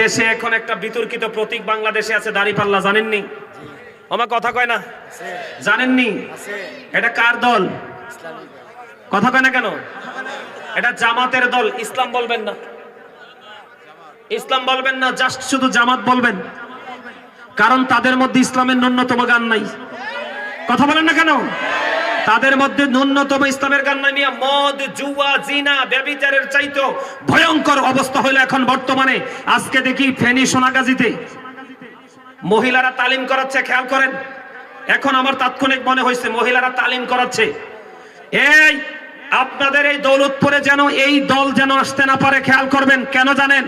দেশে এখন একটা বিতর্কিত প্রতীক বাংলাদেশে আছে, দাঁড়িপাল্লা, জানেননি? আমার কথা কয় না, জানেননি? এটা কার দল? কথা কয় না কেন? এটা জামাতের দল। ইসলাম বলবেন না, ইসলাম বলবেন না, জাস্ট শুধু জামাত বলবেন, কারণ তাদের মধ্যে ইসলামের ন্যূনতম গান নাই। কথা বলেন না কেন? তাদের মধ্যে ন্যূনতম ইসলামের গান নাই। মদ, জুয়া, জিনা, ব্যভিচারের চাইতে ভয়ঙ্কর অবস্থা হইলো এখন বর্তমানে। আজকে দেখি ফেনী সোনাগাজীতে মহিলারা তালিম করাচ্ছে, খেয়াল করেন। এখন আমার তাৎক্ষণিক মনে হয়েছে মহিলারা তালিম করাচ্ছে। এই আপনাদের এই দৌলতপুরে যেন এই দল যেন আসতে না পারে, খেয়াল করবেন। কেন জানেন?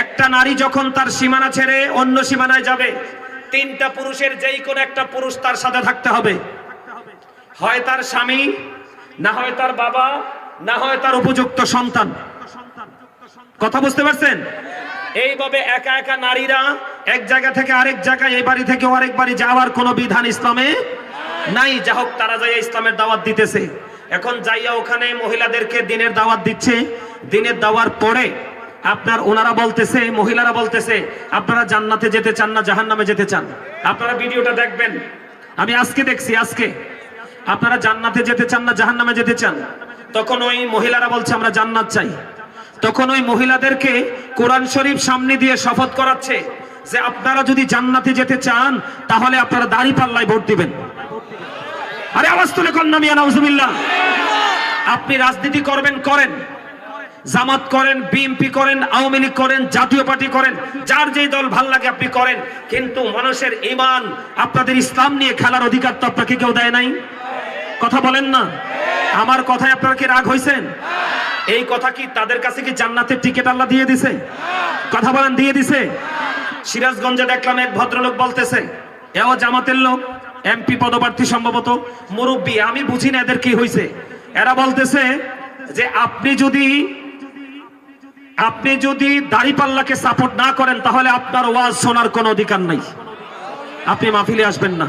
একটা নারী যখন তার সীমানা ছেড়ে অন্য সীমানায় যাবে, তিনটা পুরুষের যেই কোন একটা পুরুষ তার সাথে থাকতে হবে। হয় তার স্বামী, না হয় তার বাবা, না হয় তার উপযুক্ত সন্তান। কথা বুঝতে পারছেন? এইভাবে একা একা নারীরা এক জায়গা থেকে আরেক জায়গায়, এই বাড়ি থেকে আরেক বাড়ি যাওয়ার কোনো বিধান ইসলামে নাই। যা হোক, তারা যাইয়া ইসলামের দাওয়াত দিতেছে। এখন যাইয়া ওখানে মহিলাদেরকে দিনের দাওয়াত দিচ্ছে। দিনের দাওয়ার পরে আপনার ওনারা বলতেছে, মহিলারা বলতেছে, আপনারা জান্নাতে যেতে চান না জাহান্নামে যেতে চান? আপনারা ভিডিওটা দেখবেন, আমি আজকে দেখছি। আজকে আপনারা জান্নাতে যেতে চান না জাহান্নামে যেতে চান? তখন ওই মহিলারা বলছে আমরা জান্নাত চাই। তখন ওই মহিলাদেরকে কোরআন শরীফ সামনে দিয়ে শপথ করাচ্ছে যে আপনারা যদি জান্নাতে যেতে চান তাহলে আপনারা দাঁড়িপাল্লায় ভোট দিবেন। আরে আওয়াজ তুলে কন্যা মিয়া নাউজুবিল্লাহ। আপনি রাজনীতি করবেন, করেন, জামাত করেন, বিএনপি করেন, আওয়ামী লীগ করেন, জাতীয় পার্টি করেন, যার যেই দল ভাল লাগে আপনি করেন, কিন্তু মানুষের ঈমান, আপনাদের ইসলাম নিয়ে খেলার অধিকার তো আপনাকে কেউ দেয় নাই। কথা বলেন না? আমার কথায় আপনারা কি রাগ হয়েছেন? এই কথা কি তাদের কাছে কি জান্নাতের টিকিট আল্লাহ দিয়ে দিছে? কথা বলেন, দিয়ে দিছে? সিরাজগঞ্জে দেখলাম এক ভদ্রলোক বলতেছে, এও জামাতের লোক, এমপি পদপ্রার্থী, সম্ভবত মুরব্বী, আমি বুঝি না এদের কি হয়েছে। এরা বলতেছে যে আপনি যদি দাঁড়িপাল্লাকে সাপোর্ট না করেন তাহলে আপনার ওয়াজ শোনার কোনো অধিকার নাই, আপনি মাহফিলে আসবেন না।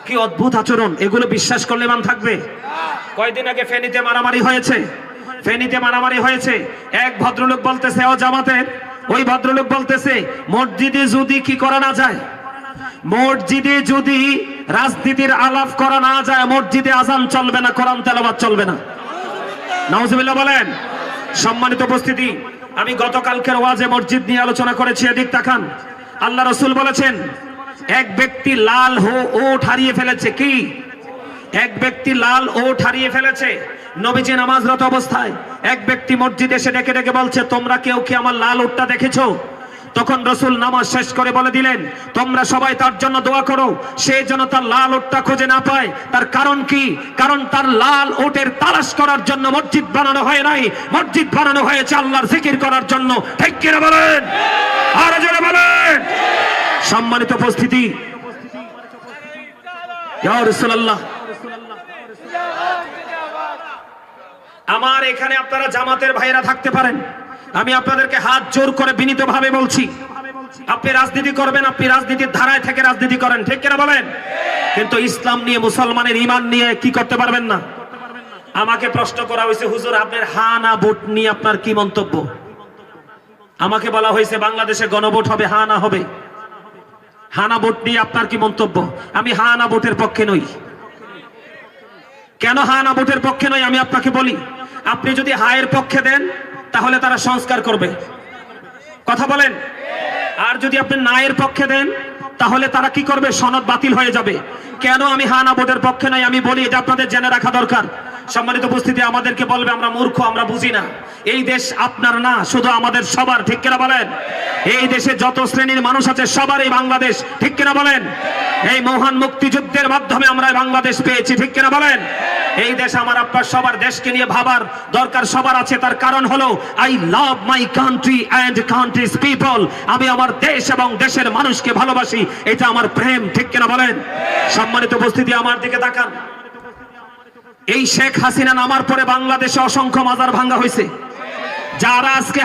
কি অদ্ভুত আচরণ! এগুলো বিশ্বাস করলে ইমান থাকবে? কয়দিন আগে ফেনীতে মারামারি হয়েছে, ফেনীতে মারামারি হয়েছে। এক ভদ্রলোক বলতেছে ও জামাতের, ওই ভদ্রলোক বলতেছে মসজিদে যদি কি করা না যায়, মসজিদে যদি রাজনীতির আলাপ করা না যায়, মসজিদে আজান চলবে না, কোরআন তেলাওয়াত চলবে না। নাউজুবিল্লাহ বলেন। সম্মানিত উপস্থিতি, আমি গতকালকের ওয়াজে মসজিদ নিয়ে আলোচনা করেছি। এদিক তাকান। আল্লাহ রাসূল বলেছেন এক ব্যক্তি লাল ওট হারিয়ে ফেলেছে। কি? এক ব্যক্তি লাল ওট হারিয়ে ফেলেছে। নবীজি নামাজরত অবস্থায় এক ব্যক্তি মসজিদে এসে ডেকে ডেকে বলছে, তোমরা কেউ কি আমার লাল ওটটা দেখেছো? তখন রাসূল নামাজ শেষ করে বলে দিলেন, তোমরা সবাই তার জন্য দোয়া করো, সে যেন তার লাল ওটটা খুঁজে না পায়। তার কারণ কি? কারণ তার লাল ওটের তালাশ করার জন্য মসজিদ বানানো হয় নাই, মসজিদ বানানো হয়েছে আল্লাহর জিকির করার জন্য। ঠিক কিনা বলেন? আর জোরে বলেন। সম্মানিত উপস্থিতি, ইয়া রাসূলুল্লাহ, আমার এখানে আপনারা জামাতের ভাইরা থাকতে পারেন, আমি আপনাদেরকে হাত জোর করে বিনীতভাবে বলছি, আপনি রাজনীতি করবেন, আপনি রাজনীতির ধারায় থেকে রাজনীতি করেন। ঠিক কিনা বলেন? কিন্তু ইসলাম নিয়ে, মুসলমানের ঈমান নিয়ে কি করতে পারবেন না। আমাকে প্রশ্ন করা হয়েছে, হুজুর আপনার হা না ভোট নিয়ে আপনার কি মন্তব্য? আমাকে বলা হয়েছে বাংলাদেশে গণভোট হবে, হা না হবে। হা না ভোট নিয়ে আপনার কি মন্তব্য? আমি হা না ভোটের পক্ষে নই। কেন হা না ভোটের পক্ষে নই আমি আপনাকে বলি। আপনি যদি হায়ের পক্ষে দেন তাহলে তারা সংস্কার করবে। কথা বলেন। আর যদি আপনি নায়ের পক্ষে দেন তাহলে তারা কি করবে? সনদ বাতিল হয়ে যাবে। কেন আমি হা না ভোটের পক্ষে নই আমি বলি, এটা আপনাদের জেনে রাখা দরকার। সম্মানিত উপস্থিতি, আমাদেরকে বলবে আমরা মূর্খ, আমরা বুঝি না। এই দেশ আপনার না, শুধু আমাদের সবার। ঠিক কিনা বলেন? এই দেশে যত শ্রেণীর মানুষ আছে সবারই বাংলাদেশ। ঠিক কিনা বলেন? এই মহান মুক্তিযুদ্ধের মাধ্যমে আমরা বাংলাদেশ পেয়েছি। ঠিক কিনা বলেন? এই দেশ আমার আপনার সবার। দেশকে নিয়ে ভাবার দরকার সবার আছে। তার কারণ হলো I love my country and countries people. আমি আমার দেশ এবং দেশের মানুষকে ভালোবাসি, এটা আমার প্রেম। ঠিক কিনা বলেন? সম্মানিত উপস্থিতি, আমার দিকে তাকান। এই শেখ হাসিনা নামার পরে বাংলাদেশে অসংখ্য মাজার ভাঙ্গা হয়েছে। যারা আজকে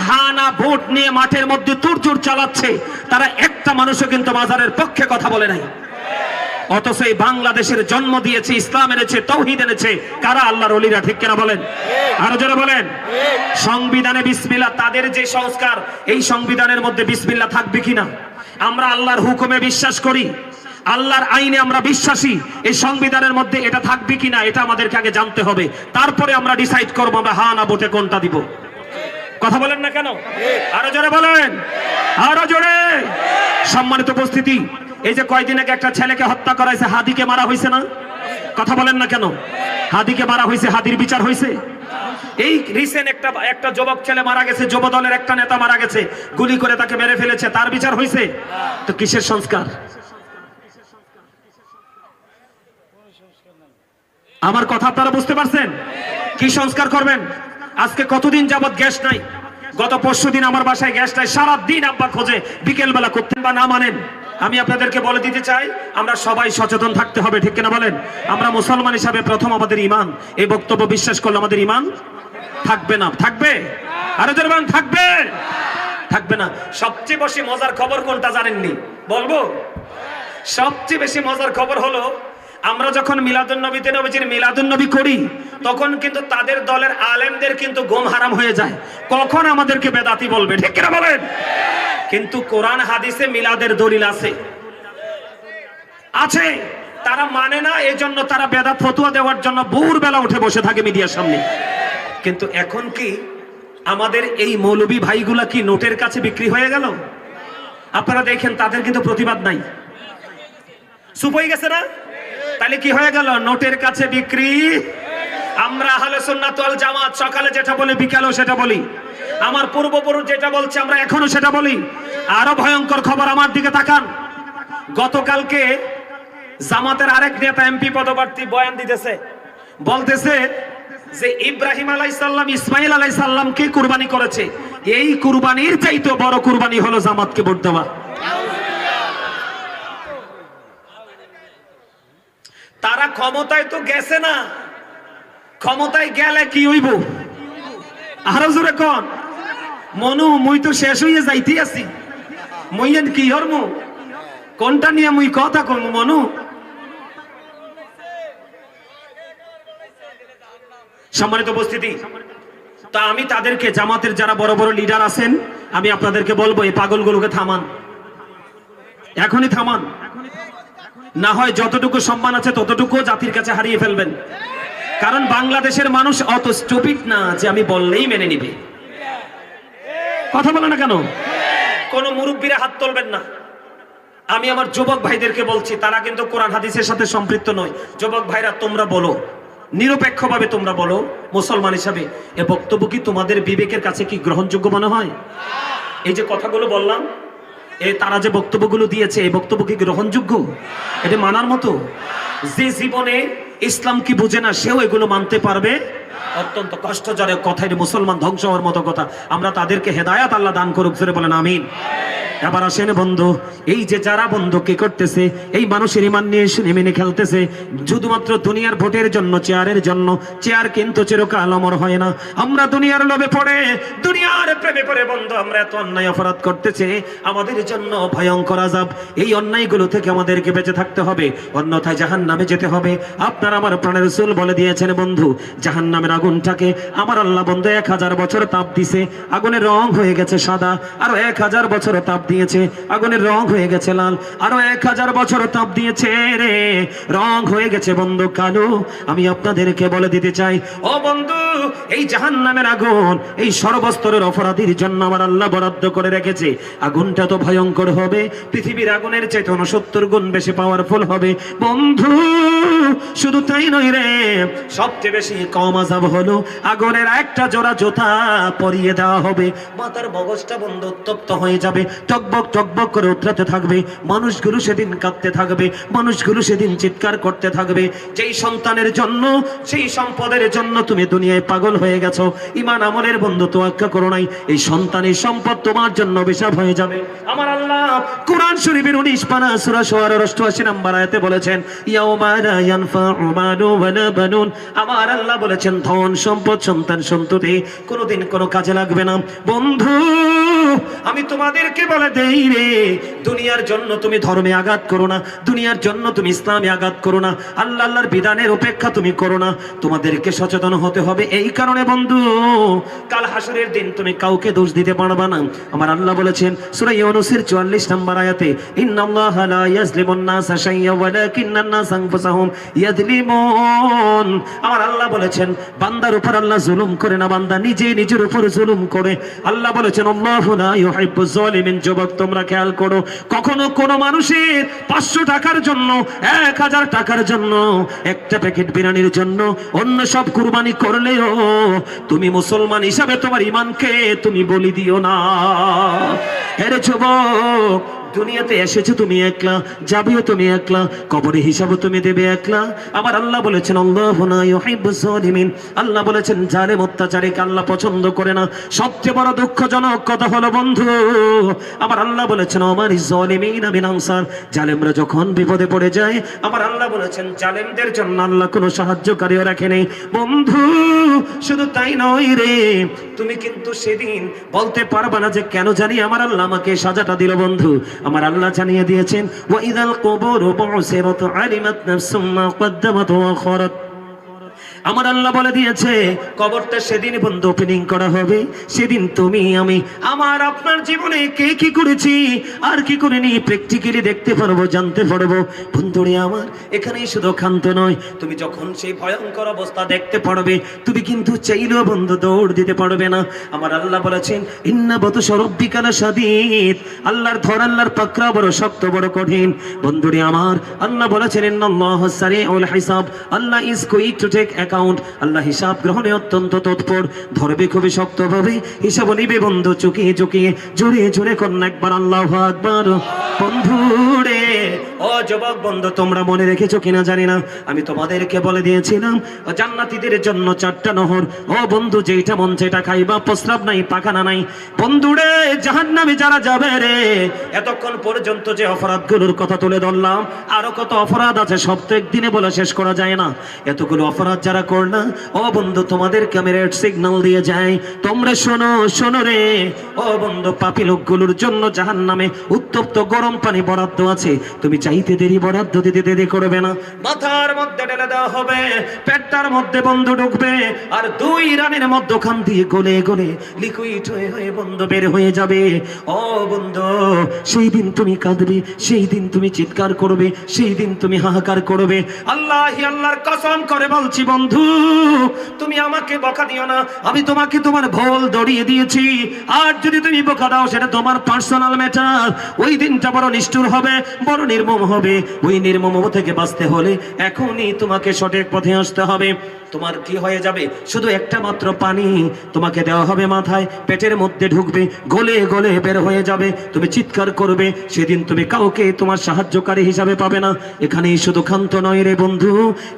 হানা ভোট নিয়ে মাঠের মধ্যে তুরজুর চালাচ্ছে, তারা একটা মানুষও কিন্তু মাজারের পক্ষে কথা বলে নাই। অথচ এই বাংলাদেশের জন্ম দিয়েছে, ইসলাম এনেছে, তৌহিদ এনেছে কারা? আল্লাহর ওলিরা। ঠিক কিনা বলেন? আরো জোরে বলেন। সংবিধানে বিসমিল্লাহ, তাদের যে সংস্কার, এই সংবিধানের মধ্যে বিসমিল্লাহ থাকবে কিনা? আমরা আল্লাহর হুকুমে বিশ্বাস করি, আল্লাহর আইনে আমরা বিশ্বাসী, এই সংবিধানের মধ্যে এটা থাকবে কিনা এটা আমাদেরকে আগে জানতে হবে, তারপরে আমরা ডিসাইড করবো আমরা হ্যাঁ না ভোটে কোনটা দিব। কথা বলেন না কেন? আরো জোরে বলেন, আরো জোরে। সম্মানিত উপস্থিতি, এই যে কয়দিন আগে একটা ছেলেকে হত্যা করা হয়েছে, হাদিকে মারা হয়েছে না? কথা বলেন না কেন? হাদিকে মারা হয়েছে, হাদির বিচার হয়েছে? এই রিসেন্ট একটা যুবক ছেলে মারা গেছে, যুব দলের একটা নেতা মারা গেছে, গুলি করে তাকে মেরে ফেলেছে, তার বিচার হয়েছে? তো কিসের সংস্কার? আমার কথা আপনারা বুঝতে পারছেন? কি সংস্কার করবেন? আজকে কতদিন যাবত গ্যাস নাই, গত পরশুদিন আমার বাসায় গ্যাস নাই, সারাদিন আব্বা খোঁজে, বিকেল বেলা করতেন বা না মানেন। আমি আপনাদেরকে বলে দিতে চাই, আমরা সবাই সচেতন থাকতে হবে। ঠিক কিনা বলেন? আমরা মুসলমান হিসাবে প্রথম আমাদের ঈমান, এই বক্তব্য বিশ্বাস করলে আমাদের ঈমান থাকবে না? থাকবে? আরো জোরে বলেন, থাকবে? থাকবে না। সবচেয়ে বেশি মজার খবর কোনটা জানেননি? বলবো? সবচেয়ে বেশি মজার খবর হলো, আমরা যখন মিলাদুন্নবীতে নবীজির মিলাদুন্নবী করি, তখন কিন্তু তাদের দলের আলেমদের কিন্তু ঘুম হারাম হয়ে যায়, কখন আমাদেরকে বেদাতি বলবে। ঠিক কিনা বলেন? কিন্তু কোরআন হাদিসে মিলাদের দলিল আছে, আছে, তারা মানে না, এজন্য তারা বেদাত ফতোয়া দেওয়ার জন্য ভোর বেলা উঠে বসে থাকে মিডিয়ার সামনে। কিন্তু এখন কি আমাদের এই মৌলবী ভাইগুলা কি নোটের কাছে বিক্রি হয়ে গেল? আপনারা দেখেন, তাদের কিন্তু প্রতিবাদ নাই, চুপ হয়ে গেছে না? তাহলে কি হয়ে গেল? নোটের কাছে বিক্রি। আমরা আহলে সুন্নাত ওয়াল জামাত সকালে যেটা বলি, বিকালেও সেটা বলি, আমার পূর্বপুরুষ যেটা বলছে আমরা এখনো সেটা বলি। আরো ভয়ঙ্কর খবর, আমার দিকে তাকান। গতকালকে জামাতের আরেক নেতা এমপি পদপ্রার্থী বয়ান দিতেছে, বলতেছে যে ইব্রাহিম আলাইহিস সালাম ইসমাইল আলাইহিস সালামকে কুরবানি করেছে, এই কুরবানির চাইতে বড় কুরবানি হলো জামাতকে ভোট দেওয়া। তারা ক্ষমতায় তো গেছে না, ক্ষমতায় গেলে কি হইব? আরো জোরে কোন? মনু মুই তো শেষ হইয়া যাইতে আছি, মুইয়েন কি হরমু? কোনটা নিয়ে মুই কথা কমু মনু? সম্মানিত উপস্থিতি, তা আমি তাদেরকে, জামাতের যারা বড় বড় লিডার আছেন, আমি আপনাদেরকে বলবো এই পাগলগুলোকে থামান, এখনই থামান, না হয় যতটুকু সম্মান আছে ততটুকু জাতির কাছে হারিয়ে ফেলবেন। কারণ বাংলাদেশের মানুষ অত স্টুপিড না যে আমি বললেই মেনে নিবে। কথা বলে না কেন? কোন মুরব্বীরা হাত তুলবেন না। আমি আমার যুবক ভাইদেরকে বলছি, তারা কিন্তু কোরআন হাদিসের সাথে সম্পৃক্ত নয়। যুবক ভাইরা, তোমরা বলো, নিরপেক্ষভাবে তোমরা বলো, মুসলমান হিসাবে এ বক্তব্য কি তোমাদের বিবেকের কাছে কি গ্রহণযোগ্য মনে হয়? এই যে কথাগুলো বললাম, তারা যে বক্তব্যগুলো দিয়েছে, এই বক্তব্য কি গ্রহণযোগ্য? এটা মানার মতো? যে জীবনে ইসলাম কি বুঝে না সেও এগুলো মানতে পারবে? অত্যন্ত কষ্টজনক কথা, এটা মুসলমান ধ্বংস হওয়ার মতো কথা। আমরা তাদেরকে হেদায়াত আল্লাহ দান করুক, জোরে বলেন আমিন। এবার আসেন বন্ধু, এই যে যারা বন্ধু কি করতেছে, এই মানুষের ইমান নিয়ে মেনে খেলতেছে শুধুমাত্র দুনিয়ার ভোটের জন্য, চেয়ারের জন্য। চেয়ার কিন্তু চিরকাল অমর হয় না। আমরা দুনিয়ার লোভে পড়ে, দুনিয়ার প্রেমে পড়ে বন্ধু আমরা এত অন্যায় অপরাধ করতেছে, আমাদের জন্য ভয়ঙ্কর আযাব। এই অন্যায়গুলো থেকে আমাদেরকে বেঁচে থাকতে হবে, অন্যথায় জাহান্নামে যেতে হবে। আপনার আমার প্রাণের রাসূল বলে দিয়েছেন বন্ধু, জাহান্নামের আগুনটাকে আমার আল্লাহ বন্ধু 1000 বছর তাপ দিছে, আগুনের রং হয়ে গেছে সাদা। আরো 1000 বছর তাপ দিয়েছে, আগুনের রং হয়ে গেছে লাল। আরো 1000 বছর তাপ দিয়েছে রে, রং হয়ে গেছে বন্ধু কালো। আমি আপনাদেরকে বলে দিতে চাই, ও বন্ধু, এই জাহান্নামের আগুন এই সর্বস্তরের অপরাধীর জন্য আমার আল্লাহ বরাদ্দ করে রেখেছে। আগুনটা তো ভয়ঙ্কর হবে, পৃথিবীর আগুনের চেয়ে 69 গুণ বেশি পাওয়ারফুল হবে বন্ধু। শুধু তাই নয় রে, সবচেয়ে বেশি কম আযাব হলো আগুনের একটা জোড়া জুতা পরিয়ে দেওয়া হবে, মাথার মগজটা বন্ধু উত্তপ্ত হয়ে যাবে, টকবক টকবক করে উতরাতে থাকবে। মানুষগুলো সেদিন কাঁদতে থাকবে, মানুষগুলো সেদিন চিৎকার করতে থাকবে। যেই সন্তানের জন্য, সেই সম্পদের জন্য তুমি দুনিয়ায় পাগল হয়ে গেছো, ঈমান আমলের বন্ধু তোয়াক্কা করো নাই, এই সন্তানের সম্পদ তোমার জন্য অভিশাপ হয়ে যাবে। আমার আল্লাহ কোরআন শরীফের 19 পারা সূরা শুআরার 88 নম্বর আয়াতে বলেছেন, ইয়াউমা লা ইয়ানফাউ মালু ওয়ালা বানুন। আমার আল্লাহ বলেছেন, ধন সম্পদ সন্তান সন্ততি কোনোদিন কোনো কাজে লাগবে না। বন্ধু, আমি তোমাদেরকে বলে বলে দেই রে, দুনিয়ার জন্য তুমি ধর্মে আঘাত করো না, দুনিয়ার জন্য তুমি ইসলামে আঘাত করো না, আল্লাহর বিধানের উপেক্ষা তুমি করো না। তোমাদেরকে সচেতন হতে হবে। এই কারণে বন্ধু, কাল হাসরের দিন তুমি কাউকে দোষ দিতে পারবে না। আমার আল্লাহ বলেছেন সূরা ইউনূসের 44 নম্বর আয়াতে, ইন্নাল্লাহা লা ইয়াজলিমুন নাসা শাইয়্যা ওয়ালাকিন্নান নাসা আনফুসাহুম ইয়াজলিমুন। আমার আল্লাহ বলেছেন বান্দার উপর আল্লাহ জুলুম করে না, বান্দা নিজে নিজের উপর জুলুম করে। আল্লাহ বলেছেন আল্লাহু লা ইউহিব্বুজ জালিমিন। যুবক তোমরা খেয়াল করো, কখনো কোন মানুষের 500 টাকার জন্য, 1000 টাকার জন্য, একটা প্যাকেট বিরিয়ানির জন্য অন্য সব কুরবানি করলেও তুমি মুসলমান হিসাবে তোমার ঈমানকে তুমি বলি দিও না। আরে যুবক, দুনিয়াতে এসেছো তুমি একলা, যাবেও তুমি একলা, কবরে হিসাবও তুমি দেবে একলা। আমার আল্লাহ বলেছেন আল্লাহু লা ইউহিব্বুজ জালিমিন। আল্লাহ বলেছেন জালেম অত্যাচারীকে আল্লাহ পছন্দ করে না। সবচেয়ে বড় দুঃখজনক কথা হলো বন্ধু, আমার আল্লাহ বলেছেন আমার জালিমিনা মিন আনসার। জালেমরা যখন বিপদে পড়ে যায়, আমার আল্লাহ বলেছেন জালেমদের জন্য আল্লাহ কোনো সাহায্যকারীও রাখে নেই। বন্ধু শুধু তাই নয় রে, তুমি কিন্তু সেদিন বলতে পারবে না যে কেন জানি আমার আল্লাহ আমাকে সাজাটা দিল। বন্ধু আমার আল্লাহ জানিয়ে দিয়েছেন ওয়া ইযাল কুবুরু বু'সিরাত আলিমাত নাফসুম মা কদ্দামাত ওয়া আখারাত। আমার আল্লাহ বলে দিয়েছে কবরটা সেদিন বন্ধু ওপেনিং করা হবে। সেদিন তুমি আমি আমার আপনার জীবনে কে কি করেছি আর কি করিনি প্র্যাকটিক্যালি দেখতে পারবো, জানতে পারবো। বন্ধুরে আমার, এখানেই শুধু ক্ষান্ত নয়, তুমি যখন সেই ভয়ঙ্কর অবস্থা দেখতে পারবে, তুমি কিন্তু চাইলেও বন্ধু দৌড় দিতে পারবে না। আমার আল্লাহ বলেছেন ইন্না বাতুশা রাব্বিকা লাশাদীদ। আল্লাহর ধর, আল্লাহর পাকড়াও বড় শক্ত, বড় কঠিন। বন্ধুরে আমার, আল্লাহ বলেছেন ইন্নাল্লাহু সারিউল হিসাব। Allah is quick to take account. Allah হিসাব গ্রহণে অত্যন্ত তৎপর, ধরবে খুবই শক্তভাবে, হিসাব নিবে বন্ধু চুকিয়ে চুকিয়ে। জোরে জোরে কন্যা একবার আল্লাহু আকবার। বন্ধুরে, ও যুবক বন্ধু, তোমরা মনে রেখেছো কিনা জানি না, আমি তোমাদেরকে বলে দিয়েছিলাম জান্নাতীদের জন্য 4টা নহর। ও বন্ধু, যেটা মন সেটা খাইবা, প্রস্রাব নাই, পাখানা নাই। বন্ধুরে, জাহান্নামে যারা যাবে রে, এতক্ষণ পর্যন্ত যে অপরাধগুলোর কথা তুলে ধরলাম, আরো কত অপরাধ আছে, সব তো একদিনে বলে শেষ করা যায় না। এতগুলো অপরাধ যারা করনা, ও বন্ধু তোমাদেরকে আমি রেড সিগন্যাল দিয়ে যাই, তোমরা শোনো শোনো রে। ও বন্ধু, পাপী লোকগুলোর জন্য জাহান্নামে উত্তপ্ত গরম পানি বরাদ্দ আছে। তুমি চাইতে দেরি বরাদ্দ দিতে দেরি করবে না। মাথার মধ্যে ঢেলে দেওয়া হবে, পেটটার মধ্যে বন্ধু ঢুকবে, আর 2 রানের মধ্যখান দিয়ে গলে গলে লিকুইড হয়ে হয়ে বন্ধু বের হয়ে যাবে। ও বন্ধু, সেই দিন তুমি কাঁদবে, সেই দিন তুমি চিৎকার করবে, সেই দিন তুমি হাহাকার করবে। আল্লাহি আল্লাহর কসম করে বলছি বন্ধু, তুমি আমাকে বকা দিও না, আমি তোমাকে তোমার ভুল ধরিয়ে দিয়েছি। আর যদি তুমি বকা দাও, সেটা তোমার পার্সোনাল ম্যাটার। ওই দিনটা বড় নিষ্ঠুর হবে, বড় নির্মম হবে। ওই নির্মম থেকে বাঁচতে হলে এখনই তোমাকে সঠিক পথে আসতে হবে। তোমার কি হয়ে যাবে, শুধু একটা মাত্র পানি তোমাকে দেওয়া হবে মাথায়, পেটের মধ্যে ঢুকবে, গলে গলে বের হয়ে যাবে। তুমি চিৎকার করবে, সেদিন তুমি কাউকে তোমার সাহায্যকারী হিসাবে পাবে না। এখানেই শুধু ক্ষান্ত নয় রে বন্ধু,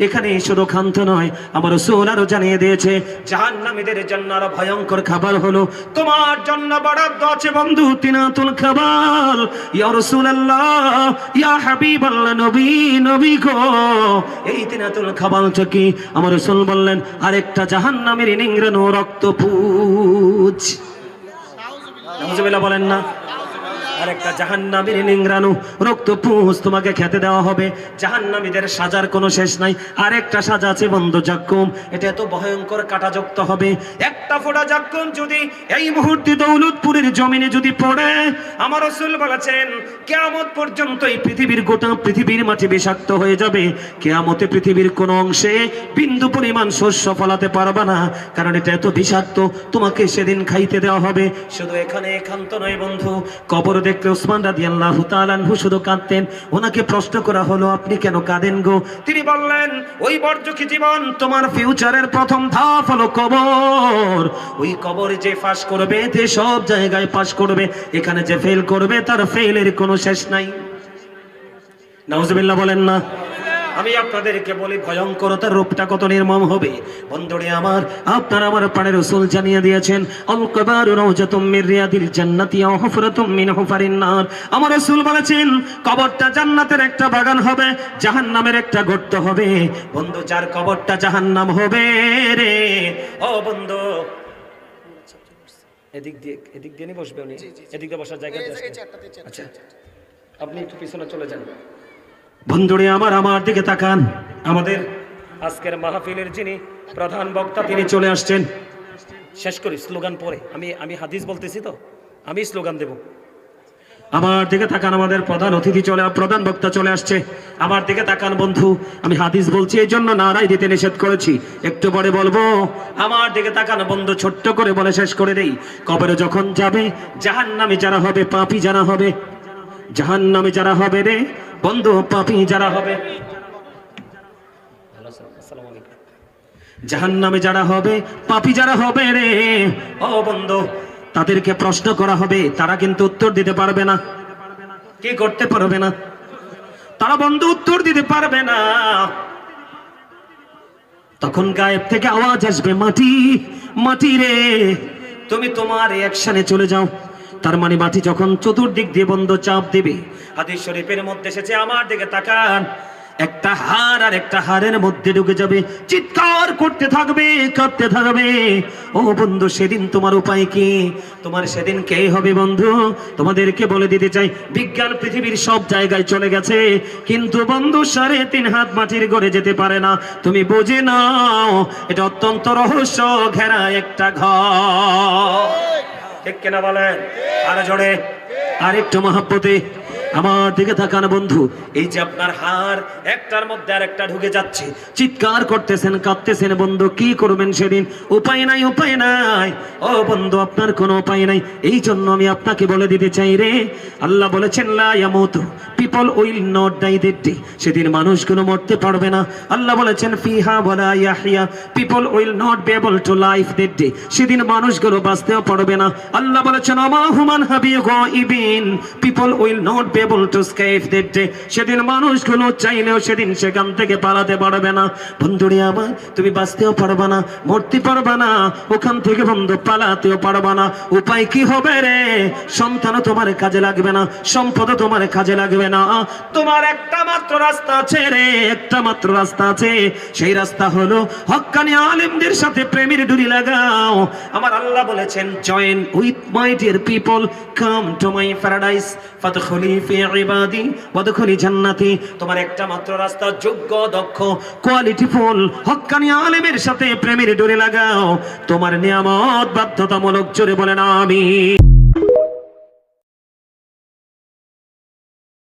এখানেই শুধু ক্ষান্ত নয়, আমার রাসূল আরো জানিয়ে দিয়েছে জাহান্নামীদের জন্য আরো ভয়ঙ্কর খাবার হলো তোমার জন্য বরাদ্দ আছে বন্ধু, তিনাতুল খাবার। ইয়া রাসূলুল্লাহ, ইয়া হাবিবাল্লাহ, নবী নবী গো, এই তিনাতুল খাবারটা কি? আমার রাসূল বললেন আরেকটা জাহান্নামের নিংড়ানো রক্তপুঞ্জ। নাউজুবিল্লাহ বলেন না। আরেকটা জাহান্নামের নিংড়ানো রক্তপুঞ্জ তোমাকে খেতে দেওয়া হবে। জাহান্নামীদের সাজার কোনো শেষ নাই। আরেকটা সাজা আছে বন্ধু, জাক্কুম। এটা এত ভয়ঙ্কর কাঁটাযুক্ত হবে, একটা ফোঁটা জাক্কুম যদি এই মুহূর্তে দৌলতপুরের জমিনে যদি পড়ে, আমার রাসূল বলেছেন কিয়ামত পর্যন্ত এই পৃথিবীর গোটা পৃথিবীর মাটি বিষাক্ত হয়ে যাবে। কিয়ামতে পৃথিবীর কোনো অংশে বিন্দু পরিমাণ শস্য ফলাতে পারবে না, কারণ এটা এত বিষাক্ত, তোমাকে সেদিন খাইতে দেওয়া হবে। শুধু এখানে একান্ত নয় বন্ধু, কবর দেখতে ওসমান রাদিয়াল্লাহু তাআলা আনহু শুধু কাঁদতেন। ওনাকে প্রশ্ন করা হলো আপনি কেন কাঁদেন গো? তিনি বললেন ওই বর্জকি জীবন, তোমার ফিউচারের প্রথম ধাপ হলো কবর। ওই কবরে যে ফাঁস করবে, যে সব জায়গায় পাস করবে, এখানে যে ফেল করবে, তার ফেলের কোনো শেষ নাই। নাউজুবিল্লাহ বলেন না। আমি আপনাদেরকে বলি ভয়ঙ্করতার রূপটা কত নির্মম হবে। বন্ধুরে আমার, আপনার আমার প্রাণের রাসূল জানিয়ে দিয়েছেন আল কবরু রাউজাতুম মির রিয়াদিল জান্নাতি ওয়া হুফরাতুম মিন হুফারিন নার। আমার রাসূল বলেছেন কবরটা জান্নাতের একটা বাগান হবে, জাহান্নামের একটা গর্ত হবে। বন্ধু, যার কবরটা জাহান্নাম হবে রে, ও বন্ধু, এদিক দিয়ে নিয়ে বসবে উনি, এদিক দিয়ে বসার জায়গা আছে। আচ্ছা আপনি একটু পিছনে চলে যান। বন্ধুরে আমার দিকে তাকান। আমাদের আজকের মাহফিলের যিনি প্রধান বক্তা তিনি চলে আসছেন। শেষ করি স্লোগান পরে, আমি হাদিস বলতেছি তো, আমি স্লোগান দেব। আমার দিকে তাকান, আমাদের প্রধান বক্তা চলে আসছে। আমার দিকে তাকান বন্ধু, আমি হাদিস বলছি এই জন্য নারাই দিতে নিষেধ করেছি, একটু পরে বলবো। আমার দিকে তাকান বন্ধু, ছোট্ট করে বলে শেষ করে দেই। কবরে যখন যাবে, জাহান্নামে যারা হবে, পাপী যারা হবে, জাহান্নামে যারা হবে রে বন্ধু, পাপী যারা হবে, জাহান্নামে যারা হবে, পাপী যারা হবে রে ও বন্ধু, তাদেরকে প্রশ্ন করা হবে। তারা কিন্তু উত্তর দিতে পারবে না। কি করতে পারবে না? তারা বন্ধু উত্তর দিতে পারবে না। তখন গায়েব থেকে আওয়াজ আসবে, মাটি মাটি রে তুমি তোমার অ্যাকশনে চলে যাও। তার মানে মাটি যখন চতুর্দিক দিয়ে বন্ধ চাপ দিবে, হাদিস শরীফের মধ্যে এসেছে, আমার দিকে তাকান, একটা হাড় আর একটা হাড়ের মধ্যে ঢুকে যাবে, চিৎকার করতে থাকবে, কাঁদতে থাকবে। ও বন্ধু, সেদিন তোমার উপায় কি? তোমার সেদিন কে হবে বন্ধু? তোমাদেরকে বলে দিতে চাই, বিজ্ঞান পৃথিবীর সব জায়গায় চলে গেছে, কিন্তু বন্ধু 3.5 হাত মাটির ঘরে যেতে পারে না। তুমি বুঝে নাও, এটা অত্যন্ত রহস্য ঘেরা একটা ঘর। ঠিক কিনা বলেন? আর জোরে, আর একটু মহাব্বতে আমার দিকে তাকান বন্ধু। এই যে আপনার হাড় একটার মধ্যে আর একটা ঢুকে যাচ্ছে, চিৎকার করতেছেন, কাঁদতেছেন বন্ধু, কি করবেন সেদিন? উপায় নাই, উপায় নাই ও বন্ধু, আপনার কোনো উপায় নাই। এই জন্য আমি আপনাকে বলে দিতে চাই রে, আল্লাহ বলেছেন লা ইয়ামুতু, people will not die that day, সেদিন মানুষগুলো মরতে পারবে না। আল্লাহ বলেছেন ফিহা ওয়ালা ইয়াহইয়া, people will not be able to life that day, সেদিন মানুষগুলো বাঁচতেও পারবে না। আল্লাহ বলেছেন আমা হুমান হাবি গায়িবিন, people will not be able to escape that day, সেদিন মানুষগুলো চাইলেও সেদিন সেখান থেকে পালাতে পারবে না। বন্ধুরে আমার, তুমি বাঁচতেও পারবে না, মরতে পারবে না, ওখান থেকে বন্ধু পালাতেও পারবে না। উপায় কি হবে রে? সন্তানও তোমার কাজে লাগবে না, সম্পদও তোমার কাজে লাগবে না। তোমার একটা মাত্র রাস্তা আছে রে, একটা মাত্র রাস্তা আছে। সেই রাস্তা হলো হক্কানি আলেমদের সাথে প্রেমের ডুরি লাগাও। আমার আল্লাহ বলেছেন join with my dear people, come to my paradise ফাদখুলি ফি ইবাদি ওয়াদখুলি জান্নাতি। তোমার একটা মাত্র রাস্তা, যোগ্য, দক্ষ, কোয়ালিটিফুল হক্কানি আলেমের সাথে প্রেমের ডুরি লাগাও। তোমার নিয়ামত বাধ্যতামূলক, জোরে বলেন আমিন।